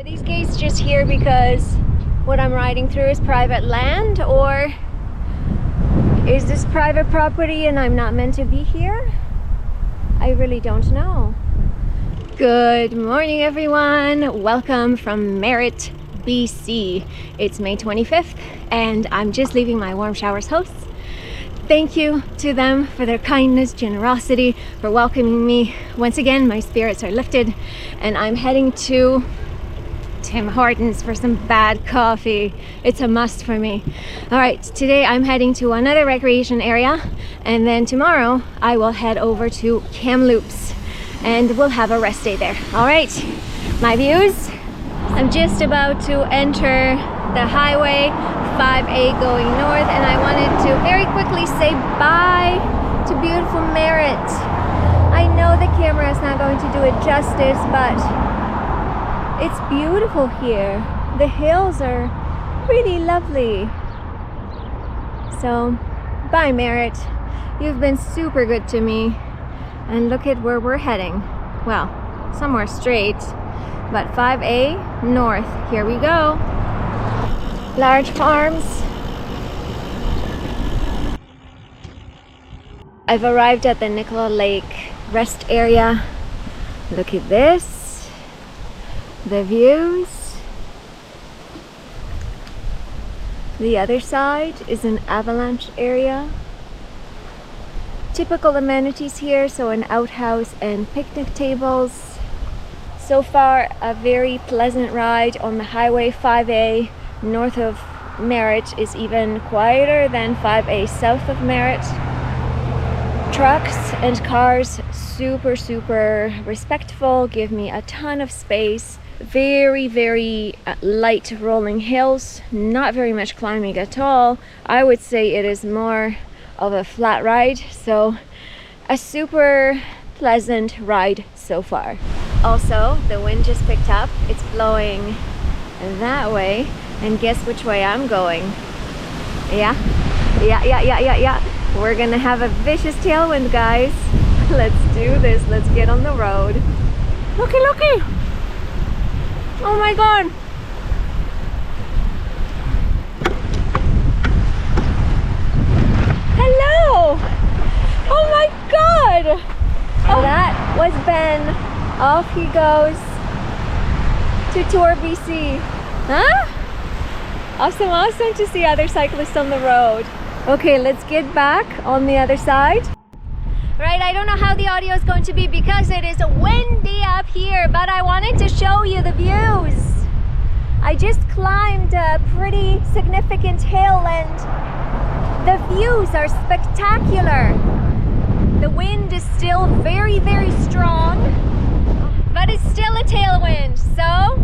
Are these gates just here because what I'm riding through is private land, or is this private property and I'm not meant to be here? I really don't know. Good morning, everyone. Welcome from Merritt, BC. It's May 25th and I'm just leaving my Warm Showers hosts. Thank you to them for their kindness, generosity, for welcoming me. Once again, my spirits are lifted and I'm heading to Tim Hortons for some bad coffee. It's a must for me. All right, today I'm heading to another recreation area, and then tomorrow I will head over to Kamloops and we'll have a rest day there. All right, my views. I'm just about to enter the highway 5A going north, and I wanted to very quickly say bye to beautiful Merritt. I know the camera is not going to do it justice, but it's beautiful here. The hills are really lovely. So, bye Merritt. You've been super good to me. And look at where we're heading. Well, somewhere straight, but 5A north. Here we go. Large farms. I've arrived at the Nicola Lake rest area. Look at this. The views. The other side is an avalanche area. Typical amenities here, so an outhouse and picnic tables. So far, a very pleasant ride on the highway 5A north of Merritt is even quieter than 5A south of Merritt. Trucks and cars, super respectful, give me a ton of space. Very light rolling hills, not very much climbing at all. I would say it is more of a flat ride, so a super pleasant ride so far. Also, the wind just picked up. It's blowing that way, and guess which way I'm going? Yeah. We're gonna have a vicious tailwind, guys. Let's do this. Let's get on the road. Looky! Oh my god! Hello! Oh my god! Oh, that was Ben. Off he goes to Tour BC. Huh? Awesome to see other cyclists on the road. Okay, let's get back on the other side. Right, I don't know how the audio is going to be because it is windy up here, but I wanted to show you the views. I just climbed a pretty significant hill and the views are spectacular. The wind is still very strong, but it's still a tailwind, so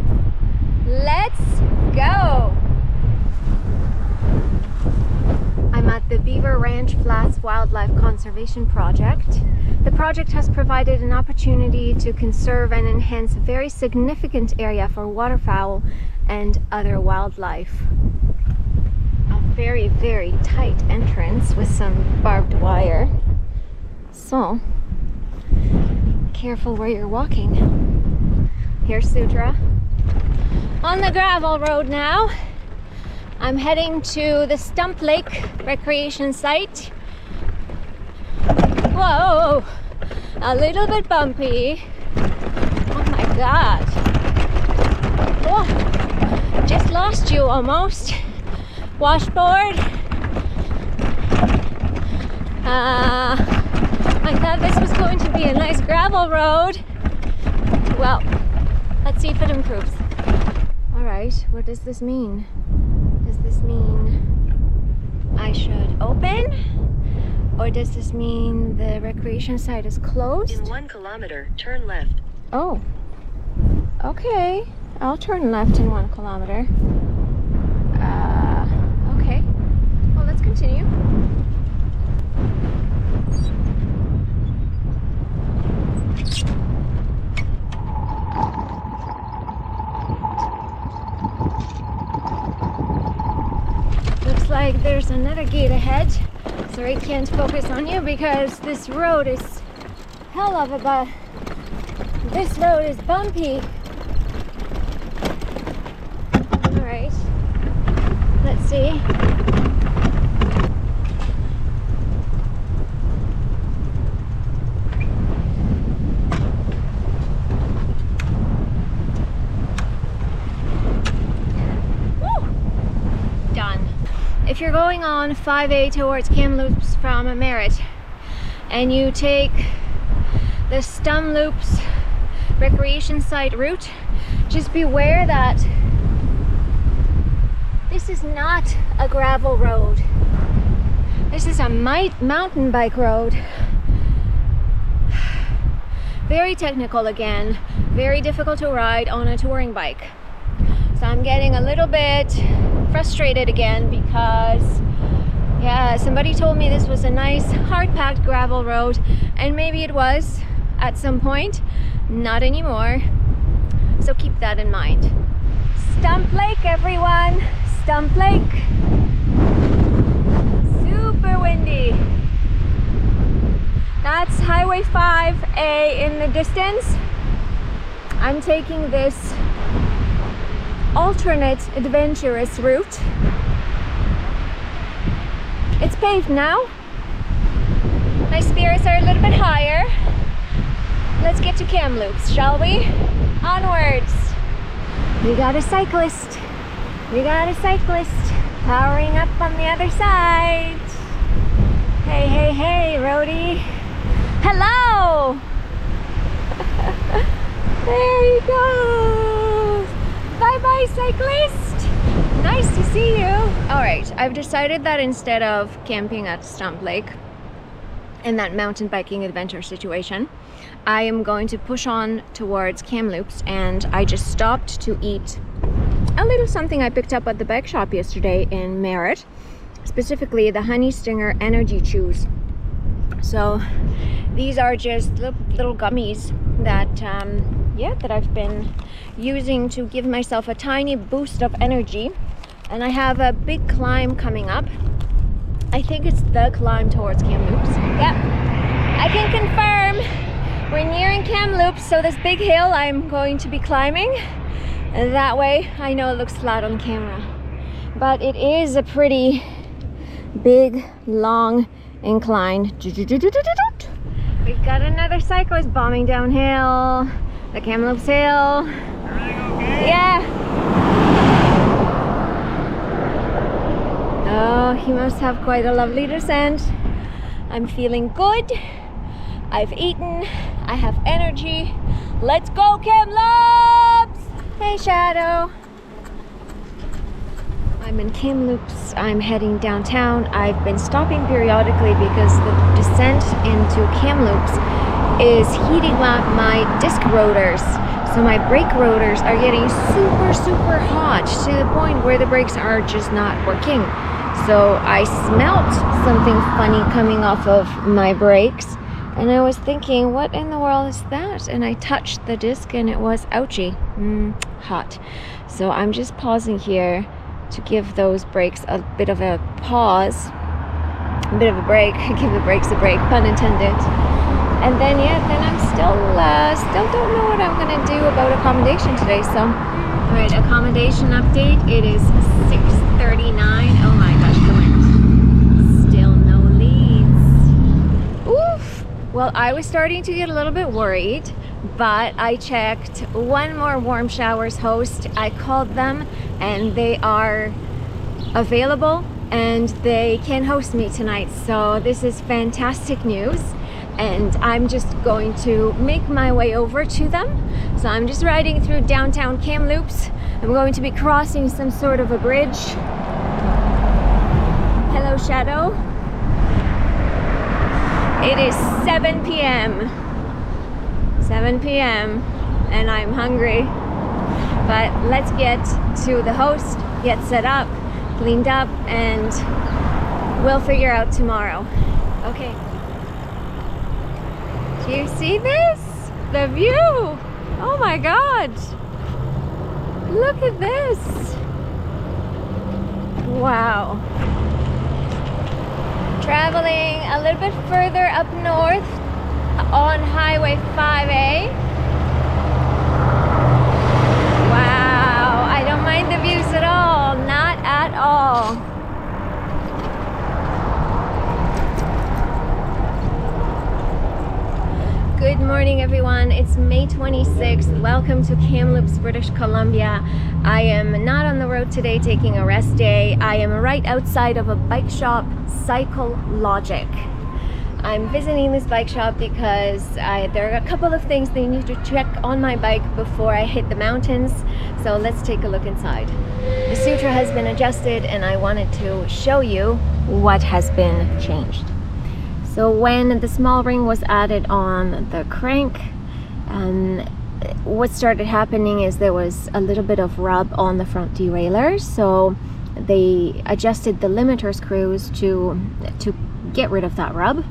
let's go. I'm at the Beaver Ranch Flats Wildlife Conservation Project. The project has provided an opportunity to conserve and enhance a very significant area for waterfowl and other wildlife. A very tight entrance with some barbed wire. So, careful where you're walking. Here's Sutra. On the gravel road now. I'm heading to the Stump Lake recreation site. Whoa, a little bit bumpy. Oh my god. Oh, just lost you almost. Washboard. I thought this was going to be a nice gravel road. Well, let's see if it improves. All right, what does this mean? Does this mean I should open? Or does this mean the recreation site is closed? In 1 kilometer, turn left. Oh, okay. I'll turn left in 1 kilometer. Okay. Well, let's continue. Looks like there's another gate ahead. Sorry, I can't focus on you because this road is hell of a This road is bumpy. if you're going on 5A towards Kamloops from Merritt and you take the Stump Loops recreation site route, just beware that this is not a gravel road. This is a mountain bike road. Very technical again, very difficult to ride on a touring bike. So I'm getting a little bit frustrated again because, yeah, somebody told me this was a nice hard-packed gravel road, and maybe it was at some point, not anymore. So keep that in mind. Stump Lake, everyone! Stump Lake! Super windy. That's Highway 5A in the distance. I'm taking this alternate adventurous route. It's paved now. My spirits are a little bit higher. Let's get to Kamloops, shall we? Onwards! We got a cyclist. We got a cyclist powering up on the other side. Hey, hey, hey, roadie. Hello! There he goes! Bye-bye, cyclist! Nice to see you! Alright, I've decided that instead of camping at Stump Lake in that mountain biking adventure situation, I am going to push on towards Kamloops, and I just stopped to eat a little something I picked up at the bike shop yesterday in Merritt, specifically the Honey Stinger Energy Chews. So these are just little gummies that that I've been using to give myself a tiny boost of energy. And I have a big climb coming up. I think it's the climb towards Kamloops. Yep, I can confirm we're nearing Kamloops, so this big hill I'm going to be climbing. And that way I know it looks flat on camera, but it is a pretty big, long incline. We've got another cyclist bombing downhill the Kamloops hill. Yeah. Oh, he must have quite a lovely descent. I'm feeling good. I've eaten. I have energy. Let's go, Kamloops! Hey, Shadow. I'm in Kamloops. I'm heading downtown. I've been stopping periodically because the descent into Kamloops is heating up my disc rotors. So my brake rotors are getting super hot to the point where the brakes are just not working. So I smelt something funny coming off of my brakes, and I was thinking, what in the world is that? And I touched the disc and it was ouchy, hot. So I'm just pausing here to give those brakes a bit of a pause, a bit of a break, give the brakes a break, pun intended. And then I'm still don't know what I'm gonna do about accommodation today. So, all right, accommodation update. It is 6:39. Oh my gosh, the wind. Still no leads. Oof. Well, I was starting to get a little bit worried, but I checked One More Warm Showers host. I called them, and they are available, and they can host me tonight. So this is fantastic news. And I'm just going to make my way over to them. So I'm just riding through downtown Kamloops. I'm going to be crossing some sort of a bridge. Hello, Shadow. It is 7 p.m. 7 p.m. and I'm hungry. But let's get to the host, get set up, cleaned up, and we'll figure out tomorrow. Okay. Do you see this? The view! Oh my god! Look at this! Wow. Traveling a little bit further up north on Highway 5A. Wow, I don't mind the views at all. Not at all. Good morning, everyone. everyone, it's May 26th. Welcome to Kamloops, British Columbia. I am not on the road today taking a rest day. I am right outside of a bike shop, Cycle Logic. I'm visiting this bike shop because there are a couple of things they need to check on my bike before I hit the mountains. So let's take a look inside. The Sutra has been adjusted and I wanted to show you what has been changed. So when the small ring was added on the crank, what started happening is there was a little bit of rub on the front derailleur. So they adjusted the limiter screws to get rid of that rub.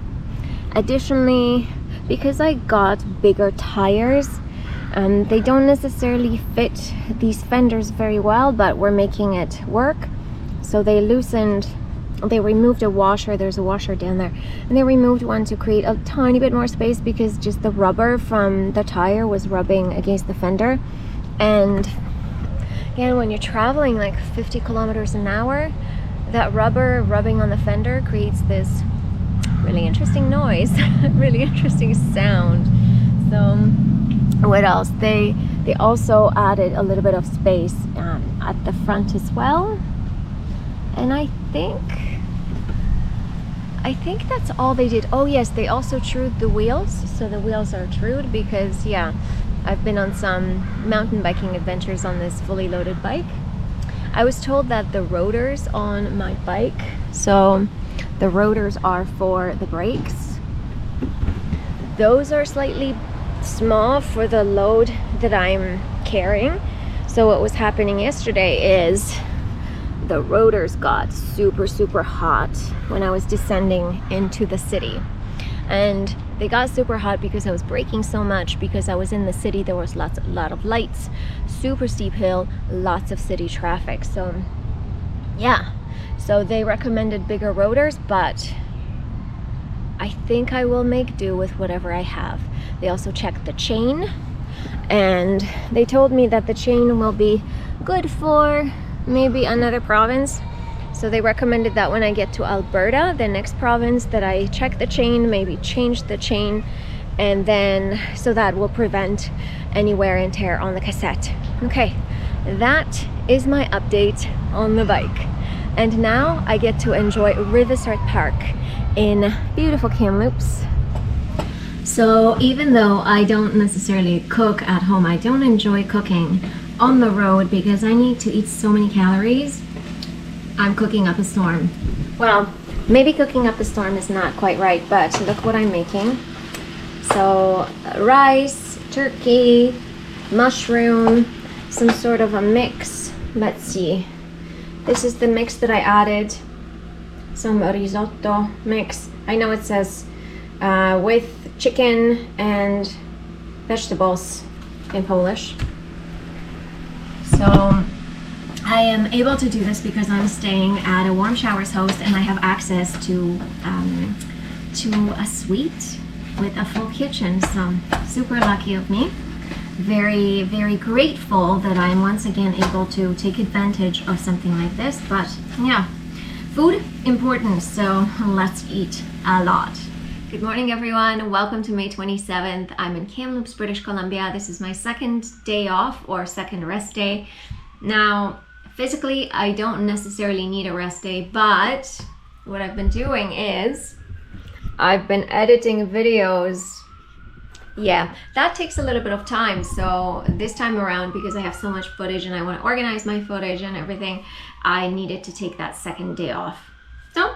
Additionally, because I got bigger tires, they don't necessarily fit these fenders very well, but we're making it work. So they removed a washer. There's a washer down there, and they removed one to create a tiny bit more space because just the rubber from the tire was rubbing against the fender. And again, when you're traveling like 50 kilometers an hour, that rubber rubbing on the fender creates this really interesting noise, really interesting sound. So what else? They also added a little bit of space at the front as well. And I think that's all they did. Oh yes, they also trued the wheels. So the wheels are trued because, yeah, I've been on some mountain biking adventures on this fully loaded bike. I was told that the rotors on my bike, so the rotors are for the brakes, those are slightly small for the load that I'm carrying. So what was happening yesterday is the rotors got super hot when I was descending into the city. And they got super hot because I was braking so much, because I was in the city. There was a lot of lights, super steep hill, lots of city traffic. So yeah, so they recommended bigger rotors, but I think I will make do with whatever I have. They also checked the chain, and they told me that the chain will be good for maybe another province. So they recommended that when I get to Alberta, the next province, that I check the chain, maybe change the chain, and then so that will prevent any wear and tear on the cassette. Okay, that is my update on the bike. And now I get to enjoy Riverside Park in beautiful Kamloops. So even though I don't necessarily cook at home, I don't enjoy cooking on the road because I need to eat so many calories. I'm cooking up a storm. Well, maybe cooking up a storm is not quite right, but look what I'm making. So rice, turkey, mushroom, some sort of a mix. Let's see. This is the mix that I added. Some risotto mix. I know it says with chicken and vegetables in Polish. So I am able to do this because I'm staying at a warm showers host and I have access to a suite with a full kitchen. So super lucky of me. Very grateful that I'm once again able to take advantage of something like this. But yeah, food important, so let's eat a lot. Good morning everyone, welcome to May 27th. I'm in Kamloops, British Columbia. This is my second day off, or second rest day. Now physically I don't necessarily need a rest day, but what I've been doing is I've been editing videos. Yeah, that takes a little bit of time. So this time around, because I have so much footage and I want to organize my footage and everything, I needed to take that second day off. So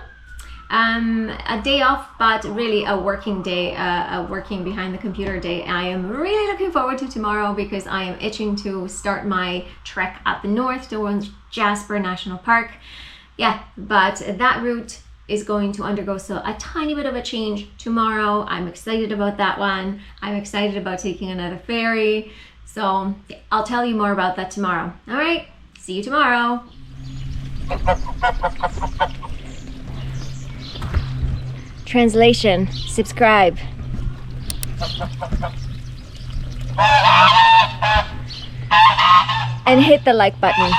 a day off, but really a working day, a working behind the computer day. I am really looking forward to tomorrow because I am itching to start my trek up north towards Jasper National Park. Yeah, but that route is going to undergo a tiny bit of a change tomorrow. I'm excited about that one. I'm excited about taking another ferry. So I'll tell you more about that tomorrow. All right, see you tomorrow. Translation, subscribe. And hit the like button.